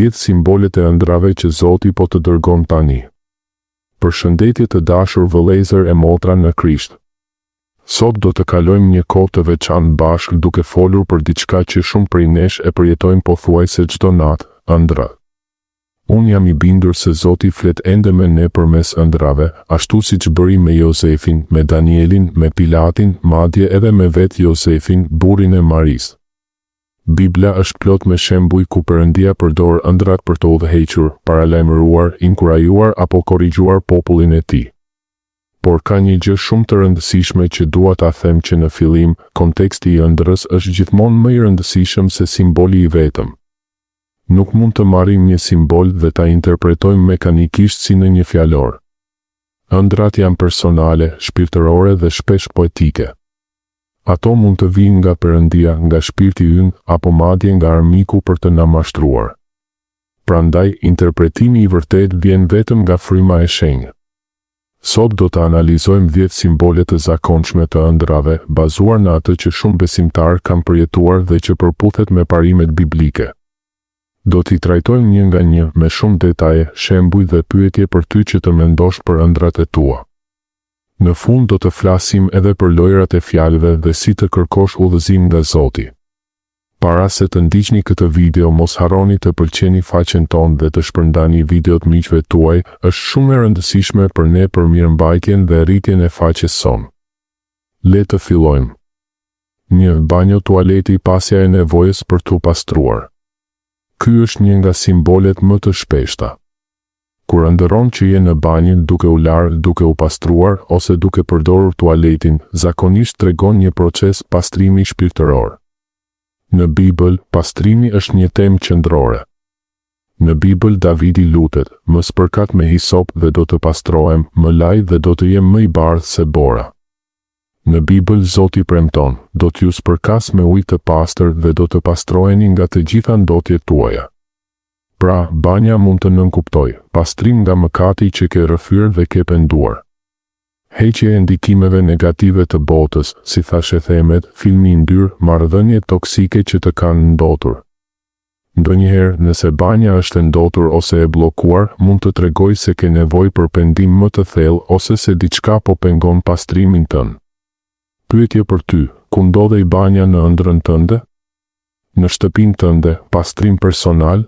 10 simbolet e ëndrave që Zoti po të dërgon tani. Përshëndetje të dashur vëllezër e motra në Krisht. Sot do të kalojmë një kohë të veçantë bashkë duke folur për diçka që shumë prej nesh e përjetojmë pothuajse çdo natë, ëndra. Unë jam i bindur se Zoti flet ende me ne përmes ëndrave, ashtu siç bëri me Jozefin, me Danielin, me Pilatin, madje edhe me vetë Jozefin, burrin e Marisë. Bibla është plot me shembuj ku Perëndia përdor ëndrat për të udhëhequr, paralajmëruar, inkurajuar apo korrigjuar popullin e tij. Por ka një gjë shumë të rëndësishme që dua ta them që në fillim, konteksti i ëndrrës është gjithmonë më i rëndësishëm se simboli i vetëm. Nuk mund të marrim një simbol dhe ta interpretojmë mekanikisht si në një fjalor. Ëndrat janë personale, shpirtërore dhe shpesh poetike. Ato mund të vinë nga Perëndia, nga shpirti ynë, apo madje nga armiku për të na mashtruar. Prandaj, interpretimi i vërtet vjen vetëm nga fryma e shenjtë. Sot do të analizojmë 10 simbole të zakonshme të ëndrave, bazuar në atë që shumë besimtarë kanë përjetuar dhe që përputhet me parimet biblike. Do t'i trajtojmë një nga një, me shumë detaje, shembuj dhe pyetje për ty që të mendosh për ëndrat e tua. Në fund do të flasim edhe për lojrat e fjalëve dhe si të kërkosh udhëzim nga Zoti. Para se të ndiqni këtë video, mos harroni të pëlqeni faqen tonë dhe të shpërndani videot miqve tuaj, është shumë e rëndësishme për ne për mirëmbajtjen dhe rritjen e faqes sonë. Le të fillojmë. 1. Banjo tualeti, pasja e nevojës për t'u pastruar. Ky është një nga simbolet më të shpeshta. Kur ëndërron që je në banjë duke u larë, duke u pastruar ose duke përdorur tualetin, zakonisht tregon një proces pastrimi shpirtëror. Në Bibël, pastrimi është një temë qendrore. Në Bibël Davidi lutet, më spërkat me hisop dhe do të pastrohem, më laj dhe do të jem më i bardhë se bora. Në Bibël Zoti premton, do t'ju spërkas me ujë të pastër dhe do të pastroheni nga të gjitha ndotjet tuaja. Pra, banja mund të nënkuptoj, pastrim nga mëkati që ke rrëfyer dhe ke penduar. Heqje e ndikimeve negative të botës, si thashë themet, filmi ndyr, marrëdhënie toksike që të kanë ndotur. Ndonjëherë, nëse banja është e ndotur ose e bllokuar, mund të tregoj se ke nevojë për pendim më të thellë ose se diçka po pengon pastrimin tënd. Pyetje për ty, ku ndodhej banja në ëndrrën tënde? Në shtëpinë tënde, pastrim personal?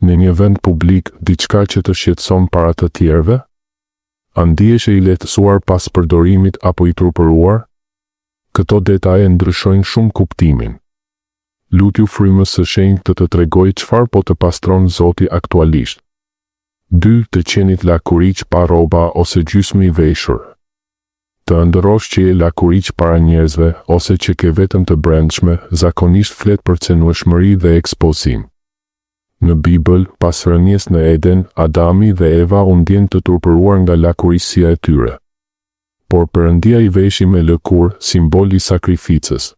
Në një vend publik, diçka që të shqetëson para të tjerëve? A ndihesh i lehtësuar pas përdorimit apo i turpëruar? Këto detaje ndryshojnë shumë kuptimin. Lutju frymës së shenjtë të tregoj çfarë po të pastron Zoti aktualisht. 2. Të qenit lakuriq pa rroba ose gjysmë i veshur. Të ëndërrosh që je lakuriq para njerëzve ose që ke vetëm të brendshme, zakonisht flet për cenueshmëri dhe ekspozim. Në Bibël, pas rënies në Eden, Adami dhe Eva u ndjen të turpëruar nga lakurisia e tyre. Por Perëndia i veshi me lëkurë, simbol i sakrificës.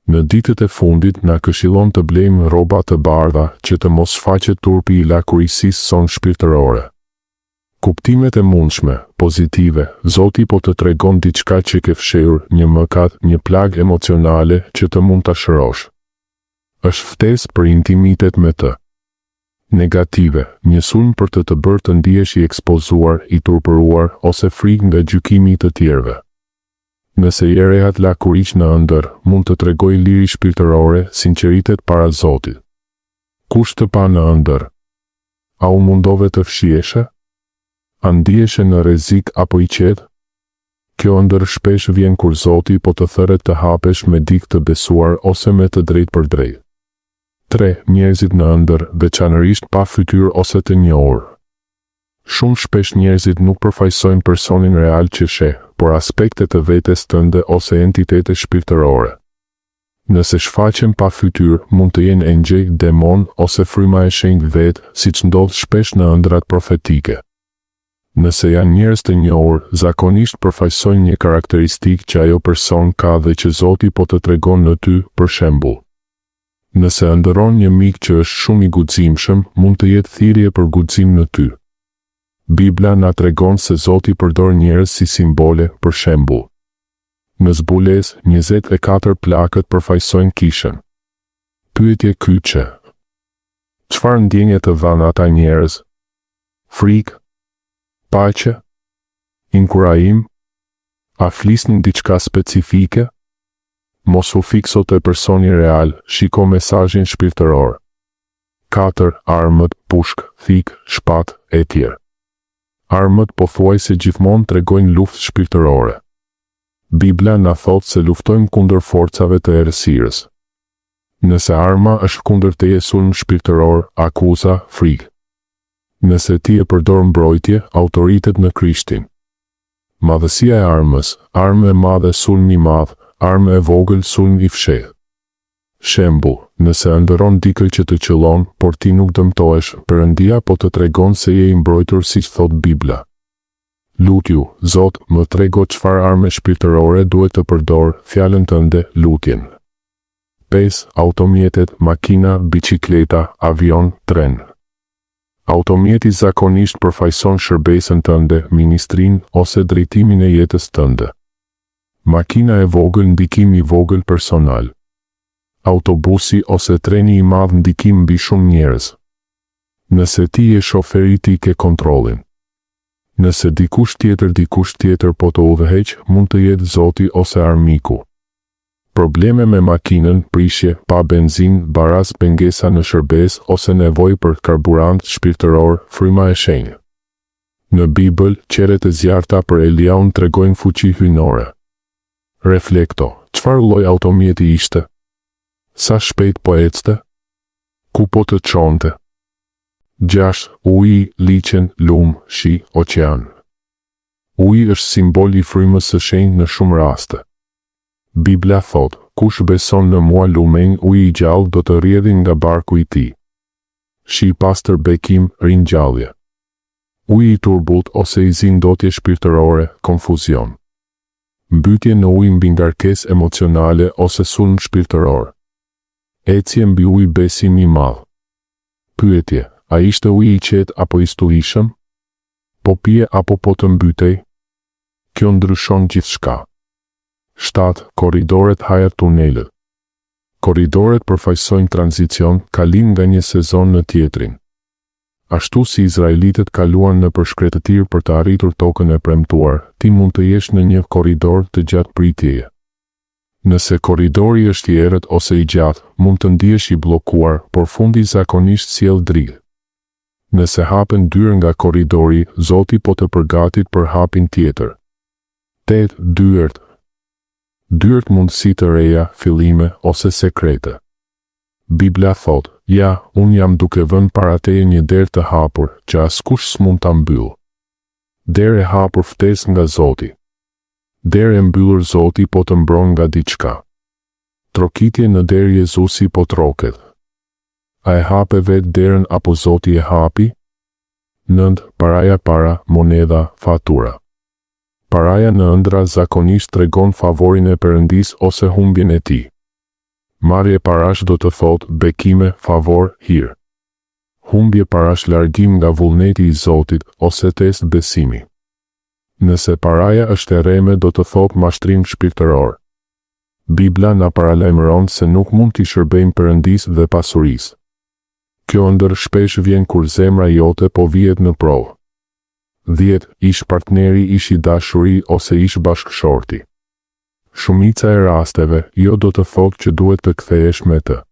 Në ditët e fundit na këshillon të blejmë rroba të bardha që të mos shfaqet turpi i lakurisisë sonë shpirtërore. Kuptimet e mundshme, pozitive, Zoti po të tregon diçka që ke fshehur, një mëkat, një plagë emocionale që të mund ta shërosh. Është ftesë për intimitet me të. Negative, një sulm për të bërë të ndihesh i ekspozuar, i turpëruar ose frikë nga gjykimi i të tjerëve. Nëse je rehat lakuriq në ëndër, mund të tregoj liri shpirtërore, sinqeritet para Zotit. Kush të pa në ëndër? A u mundove të fshieshe? A ndihesh në rrezik apo i qetë? Kjo ëndër shpesh vjen kur Zoti po të thërret të hapesh me dikë të besuar ose me të drejtë për drejtë. 3. Njerëzit në ëndër, veçanërisht pa fytyrë ose të njohur. Shumë shpesh njerëzit nuk përfaqësojnë personin real që sheh, por aspekte të vetes tënde ose entitete shpirtërore. Nëse shfaqen pa fytyrë, mund të jenë engjëj, demon ose fryma e shenjtë vetë, siç ndodh shpesh në ëndrat profetike. Nëse janë njerëz të njohur, zakonisht përfaqësojnë një karakteristikë që ajo person ka dhe që Zoti po të tregon në ty, për shembull. Nëse ëndërron një mik që është shumë i guximshëm, mund të jetë thirrje për guxim në ty. Bibla na tregon se Zoti përdor njerëz si simbole, për shembull. Në Zbules, 24 plakët përfaqësojnë kishën. Pyetje kyçe. Çfarë ndjenje të dhanë ata njerëz? Frikë? Paqe? Inkurajim? A flisnin diçka specifike? Mos u fikso te personi real, shiko mesazhin shpirtëror. 4. Armët, pushk, thik, shpat, e tjerë. Armët pothuajse gjithmonë tregojnë luftë shpirtërore. Bibla na thot se luftojmë kundër forcave të errësirës. Nëse arma është kundër teje sulm shpirtëror, akuza, frikë. Nëse ti e përdor mbrojtje, autoritet në Krishtin. Madhësia e armës, armë e madhe sulm i madh, armë e vogël sulm i fshehtë. Shembull, nëse ëndërron dikë që të qëllon, por ti nuk dëmtohesh, Perëndia po të tregon se je i mbrojtur siç thot Bibla. Lutju, Zot, më trego çfarë armë shpirtërore duhet të përdor, fjalën tënde, lutjen. 5. Automjetet, makina, bicikleta, avion, tren. Automjeti zakonisht përfaqëson shërbesën tënde, ministrinë ose drejtimin e jetës tënde. Makina e vogël ndikim i vogël personal. Autobusi ose treni i madh ndikim mbi shumë njerëz. Nëse ti je shoferi ti ke kontrollin. Nëse dikush tjetër po të udhëheq, mund të jetë Zoti ose armiku. Probleme me makinën, prishje, pa benzinë, baraz, pengesa në shërbesë ose nevojë për karburant shpirtëror, fryma e shenjtë. Në Bibël, qerret e zjarta për Eliaun tregojnë fuqi hyjnore. Reflekto, çfarë lloj automjeti ishte? Sa shpejt po ecte? Ku po të çonte? 6. Uji, liqen, lum, shi, oqean. Uji është simbol i frymës së shenjtë në shumë raste. Bibla thot, kush beson në mua lumen uji i gjallë do të rrjedhë nga barku i tij. Shi pastër bekim, ringjallje. Uji i turbullt ose i zi ndotje shpirtërore, konfuzion. Mbytje në ujë mbi ngarkesë emocionale ose sulm shpirtëror. Ecje mbi ujë besim i madh. Pyetje, a ishte uji i qetë apo i stuhishëm? Po pije apo po të mbytej? Kjo ndryshon gjithçka. 7. Korridoret haja tunelet. Korridoret përfaqësojnë tranzicion, kalim nga një sezon në tjetrin. Ashtu si izraelitët kaluan në përshkretëtir për të arritur tokën e premtuar, ti mund të jesh në një korridor të gjatë pritjeje. Nëse korridori është i errët ose i gjatë, mund të ndihesh i bllokuar, por fundi zakonisht sjell dridhje. Nëse hapen dyrë nga korridori, Zoti po të përgatit për hapin tjetër. 8. Dyert. Dyert mundësi të reja, fillime ose sekrete. Bibla thot, ja, unë jam duke vënë para teje një derë të hapur, që askush s'mund ta mbyllë. Derë e hapur ftesë nga Zoti. Derë e mbyllur Zoti po të mbron nga diçka. Trokitje në derë Jezusi po troket. A e hape vetë derën apo Zoti e hapi? 9. Paraja para, monedha, fatura. Paraja në ëndra zakonisht tregon favorin e Perëndis ose humbjen e tij. Marrje parash do të thot bekime, favor, hir. Humbje parash largim nga vullneti i Zotit ose test besimi. Nëse paraja është e rreme do të thot mashtrim shpirtëror. Bibla na paralajmëron se nuk mund t'i shërbejmë Perëndisë dhe pasurisë. Kjo ëndër shpesh vjen kur zemra jote po vihet në provë. 10. Ish partneri, ish i dashuri ose ish bashkëshorti. Shumica e rasteve, jo do të thotë që duhet të kthehesh me të.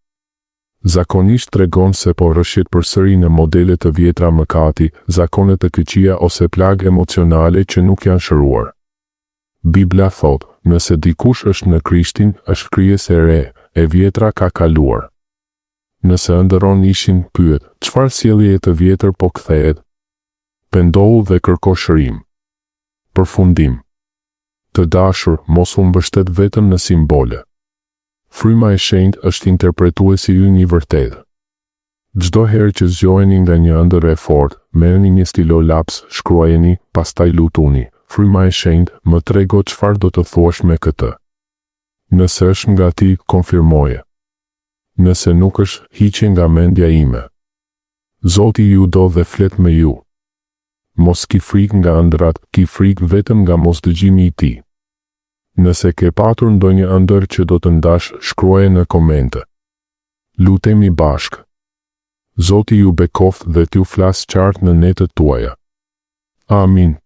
Zakonisht tregon se po rrëshit përsëri në modele të vjetra mëkati, zakone të këqija ose plagë emocionale që nuk janë shëruar. Bibla thot, nëse dikush është në Krishtin, është krijesë e re, e vjetra ka kaluar. Nëse ëndërron ishin, pyet, çfarë sjellje të vjetër po kthehet? Pendohu dhe kërko shërim. Përfundim. Të dashur, mos u mbështet vetëm në simbole. Fryma e shenjtë është interpretuesi ynë i vërtetë. Çdo herë që zgjoheni nga një ëndër e fortë, merrni një stilo laps, shkruajeni, pastaj lutuni. Fryma e shenjtë më trego çfarë do të thuash me këtë. Nëse është nga ti, konfirmoje. Nëse nuk është, hiqe nga mendja ime. Zoti ju do dhe flet me ju. Mos ki frikë nga ëndrat, ki frikë vetëm nga mosdëgjimi i tij. Nëse ke patur ndonjë ëndër që do të ndash, shkruaje në komente. Lutemi bashkë. Zoti ju bekoft dhe t'ju flas qartë në netët tuaja. Amin.